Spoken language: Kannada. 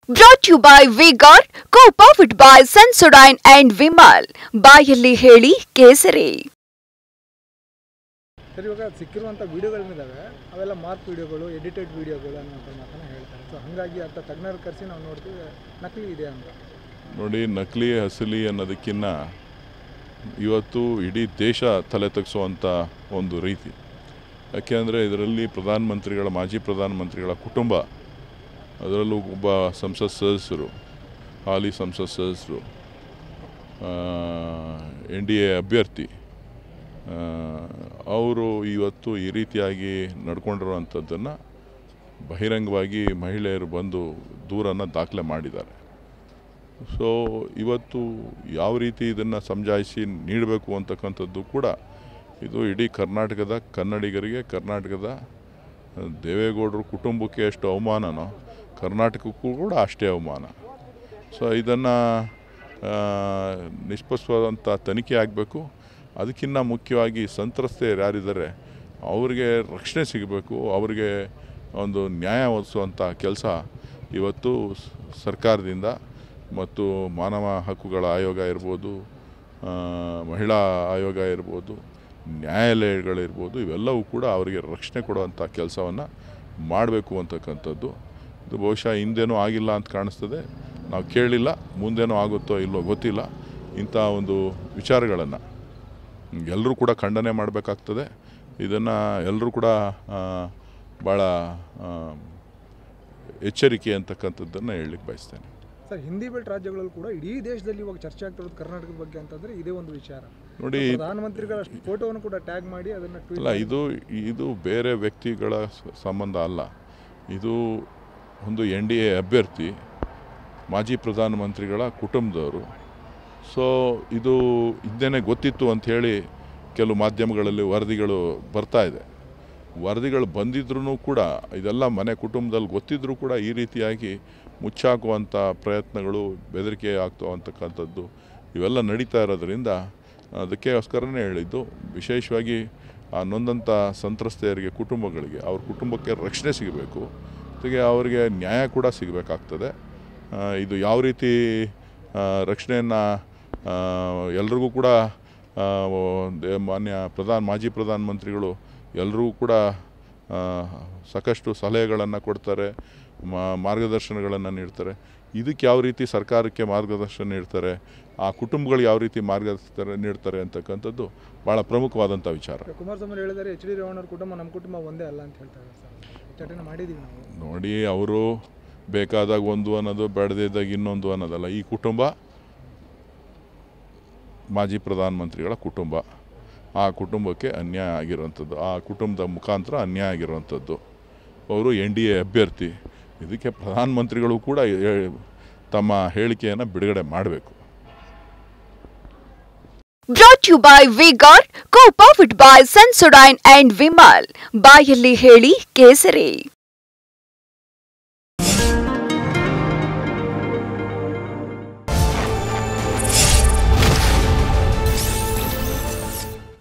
Brought to you by Vigor, co-powered by Sensodyne and Vimal. ಬಾಯಲ್ಲಿ ಹೇಳಿ ಕೇಸರಿ. ಸರ್, ಇವಾಗ ಸಿಕ್ಕಿರುವಂಥ ವಿಡಿಯೋಗಳಿದ್ದಾವೆ, ಅವೆಲ್ಲ ಮಾರ್ಕ್ ವಿಡಿಯೋಗಳು, ಎಡಿಟೆಡ್ ವಿಡಿಯೋಗಳು ಅನ್ನೋಂಥ ಮಾತನ್ನ ಹೇಳ್ತಾರೆ. ಸೊ ಹಾಗಾಗಿ ಅಂತ ತಜ್ಞರು ಕರೆಸಿ ನಾವು ನೋಡ್ತೀವಿ ನಕಲಿ ಇದೆ ಅಂತ. ನೋಡಿ, ನಕಲಿ ಅಸಲಿ ಅನ್ನೋದಕ್ಕಿಂತ ಇವತ್ತು ಇಡೀ ದೇಶ ತಲೆ ತಗ್ಸುವಂಥ ಒಂದು ರೀತಿ. ಯಾಕೆಂದರೆ ಇದರಲ್ಲಿ ಮಾಜಿ ಪ್ರಧಾನಮಂತ್ರಿಗಳ ಕುಟುಂಬ, ಅದರಲ್ಲೂ ಒಬ್ಬ ಸಂಸತ್ ಸದಸ್ಯರು, ಹಾಲಿ ಸಂಸತ್ ಸದಸ್ಯರು, NDA ಅಭ್ಯರ್ಥಿ, ಅವರು ಇವತ್ತು ಈ ರೀತಿಯಾಗಿ ನಡ್ಕೊಂಡಿರುವಂಥದ್ದನ್ನು ಬಹಿರಂಗವಾಗಿ ಮಹಿಳೆಯರು ಬಂದು ದೂರನ್ನು ದಾಖಲೆ ಮಾಡಿದ್ದಾರೆ. ಸೊ ಇವತ್ತು ಯಾವ ರೀತಿ ಇದನ್ನು ಸಮಜಾಯಿಸಿ ನೀಡಬೇಕು ಅಂತಕ್ಕಂಥದ್ದು ಕೂಡ ಇದು ಇಡೀ ಕರ್ನಾಟಕದ ಕನ್ನಡಿಗರಿಗೆ, ಕರ್ನಾಟಕದ ದೇವೇಗೌಡರು ಕುಟುಂಬಕ್ಕೆ ಎಷ್ಟು ಅವಮಾನನೋ ಕರ್ನಾಟಕಕ್ಕೂ ಕೂಡ ಅಷ್ಟೇ ಅವಮಾನ. ಸೊ ಇದನ್ನು ನಿಷ್ಪಕ್ಷವಾದಂಥ ತನಿಖೆ ಆಗಬೇಕು. ಅದಕ್ಕಿಂತ ಮುಖ್ಯವಾಗಿ ಸಂತ್ರಸ್ತೆಯರು ಯಾರಿದ್ದಾರೆ ಅವರಿಗೆ ರಕ್ಷಣೆ ಸಿಗಬೇಕು, ಅವರಿಗೆ ಒಂದು ನ್ಯಾಯ ಒದಗಿಸುವಂಥ ಕೆಲಸ ಇವತ್ತು ಸರ್ಕಾರದಿಂದ ಮತ್ತು ಮಾನವ ಹಕ್ಕುಗಳ ಆಯೋಗ ಇರ್ಬೋದು, ಮಹಿಳಾ ಆಯೋಗ ಇರ್ಬೋದು, ನ್ಯಾಯಾಲಯಗಳಿರ್ಬೋದು, ಇವೆಲ್ಲವೂ ಕೂಡ ಅವರಿಗೆ ರಕ್ಷಣೆ ಕೊಡುವಂಥ ಕೆಲಸವನ್ನು ಮಾಡಬೇಕು ಅಂತಕ್ಕಂಥದ್ದು. ಇದು ಬಹುಶಃ ಹಿಂದೇನೂ ಆಗಿಲ್ಲ ಅಂತ ಕಾಣಿಸ್ತದೆ, ನಾವು ಕೇಳಿಲ್ಲ, ಮುಂದೇನೂ ಆಗುತ್ತೋ ಇಲ್ಲೋ ಗೊತ್ತಿಲ್ಲ. ಇಂಥ ಒಂದು ವಿಚಾರಗಳನ್ನು ಎಲ್ಲರೂ ಕೂಡ ಖಂಡನೆ ಮಾಡಬೇಕಾಗ್ತದೆ. ಇದನ್ನು ಎಲ್ಲರೂ ಕೂಡ ಭಾಳ ಎಚ್ಚರಿಕೆ ಅಂತಕ್ಕಂಥದ್ದನ್ನು ಹೇಳಲಿಕ್ಕೆ ಬಯಸ್ತೇನೆ. ಸರ್, ಹಿಂದಿ ಬೆಲ್ಟ್ ರಾಜ್ಯಗಳಲ್ಲೂ ಕೂಡ ಇಡೀ ದೇಶದಲ್ಲಿ ಇವಾಗ ಚರ್ಚೆ ಆಗ್ತಿರೋದು ಕರ್ನಾಟಕದ ಬಗ್ಗೆ ಅಂತಂದರೆ ಇದೇ ಒಂದು ವಿಚಾರ. ನೋಡಿ, ಪ್ರಧಾನಮಂತ್ರಿಗಳ ಫೋಟೋವನ್ನು ಕೂಡ ಟ್ಯಾಗ್ ಮಾಡಿ ಅದನ್ನು ಅಲ್ಲ, ಇದು ಬೇರೆ ವ್ಯಕ್ತಿಗಳ ಸಂಬಂಧ ಅಲ್ಲ. ಇದು ಒಂದು NDA ಅಭ್ಯರ್ಥಿ, ಮಾಜಿ ಪ್ರಧಾನಮಂತ್ರಿಗಳ ಕುಟುಂಬದವರು. ಸೊ ಇದು ಹಿಂದೆನೇ ಗೊತ್ತಿತ್ತು ಅಂಥೇಳಿ ಕೆಲವು ಮಾಧ್ಯಮಗಳಲ್ಲಿ ವರದಿಗಳು ಬರ್ತಾ ಇದೆ. ವರದಿಗಳು ಬಂದಿದ್ರೂ ಕೂಡ ಇದೆಲ್ಲ ಮನೆ ಕುಟುಂಬದಲ್ಲಿ ಗೊತ್ತಿದ್ರೂ ಕೂಡ ಈ ರೀತಿಯಾಗಿ ಮುಚ್ಚಾಕುವಂಥ ಪ್ರಯತ್ನಗಳು, ಬೆದರಿಕೆ ಆಗ್ತಕ್ಕಂಥದ್ದು ಇವೆಲ್ಲ ನಡೀತಾ ಇರೋದ್ರಿಂದ ಅದಕ್ಕೋಸ್ಕರನೇ ಹೇಳಿದ್ದು, ವಿಶೇಷವಾಗಿ ಆ ನೊಂದಂಥ ಸಂತ್ರಸ್ತೆಯರಿಗೆ, ಕುಟುಂಬಗಳಿಗೆ, ಅವ್ರ ಕುಟುಂಬಕ್ಕೆ ರಕ್ಷಣೆ ಸಿಗಬೇಕು, ಜೊತೆಗೆ ಅವರಿಗೆ ನ್ಯಾಯ ಕೂಡ ಸಿಗಬೇಕಾಗ್ತದೆ. ಇದು ಯಾವ ರೀತಿ ರಕ್ಷಣೆಯನ್ನು ಎಲ್ರಿಗೂ ಕೂಡ ಮಾಜಿ ಪ್ರಧಾನಮಂತ್ರಿಗಳು ಎಲ್ಲರಿಗೂ ಕೂಡ ಸಾಕಷ್ಟು ಸಲಹೆಗಳನ್ನು ಕೊಡ್ತಾರೆ, ಮಾರ್ಗದರ್ಶನಗಳನ್ನು ನೀಡ್ತಾರೆ. ಇದಕ್ಕೆ ಯಾವ ರೀತಿ ಸರ್ಕಾರಕ್ಕೆ ಮಾರ್ಗದರ್ಶನ ನೀಡ್ತಾರೆ, ಆ ಕುಟುಂಬಗಳಿಗೆ ಯಾವ ರೀತಿ ಮಾರ್ಗದರ್ಶನ ನೀಡ್ತಾರೆ ಅಂತಕ್ಕಂಥದ್ದು ಭಾಳ ಪ್ರಮುಖವಾದಂಥ ವಿಚಾರ. ಕುಮಾರಸ್ವಾಮಿ ಹೇಳಿದ್ದಾರೆ, HD ರೇವಣ್ಣವ್ರ ಕುಟುಂಬ ನಮ್ಮ ಕುಟುಂಬ ಒಂದೇ ಅಲ್ಲ ಅಂತ ಹೇಳ್ತಾರೆ. ಚರ್ಚೆ ಮಾಡಿದ್ದೀವಿ ನಾವು. ನೋಡಿ, ಅವರು ಬೇಕಾದಾಗ ಒಂದು ಅನ್ನೋದು, ಬೇಡದಿದ್ದಾಗ ಇನ್ನೊಂದು ಅನ್ನೋದಲ್ಲ. ಈ ಕುಟುಂಬ ಮಾಜಿ ಪ್ರಧಾನಮಂತ್ರಿಗಳ ಕುಟುಂಬ. ಆ ಕುಟುಂಬಕ್ಕೆ ಅನ್ಯಾಯ ಆಗಿರುವಂಥದ್ದು, ಆ ಕುಟುಂಬದ ಮುಖಾಂತರ ಅನ್ಯಾಯ ಆಗಿರುವಂಥದ್ದು. ಅವರು NDA ಅಭ್ಯರ್ಥಿ. ಇದಕ್ಕೆ ಪ್ರಧಾನಮಂತ್ರಿಗಳು ಕೂಡ ತಮ್ಮ ಹೇಳಿಕೆಯನ್ನು ಬಿಡುಗಡೆ ಮಾಡಬೇಕು. Brought to you by Vigor, co-powered by Sensodyne and Vimal. ಬಾಯಲ್ಲಿ ಹೇಳಿ ಕೇಸರಿ.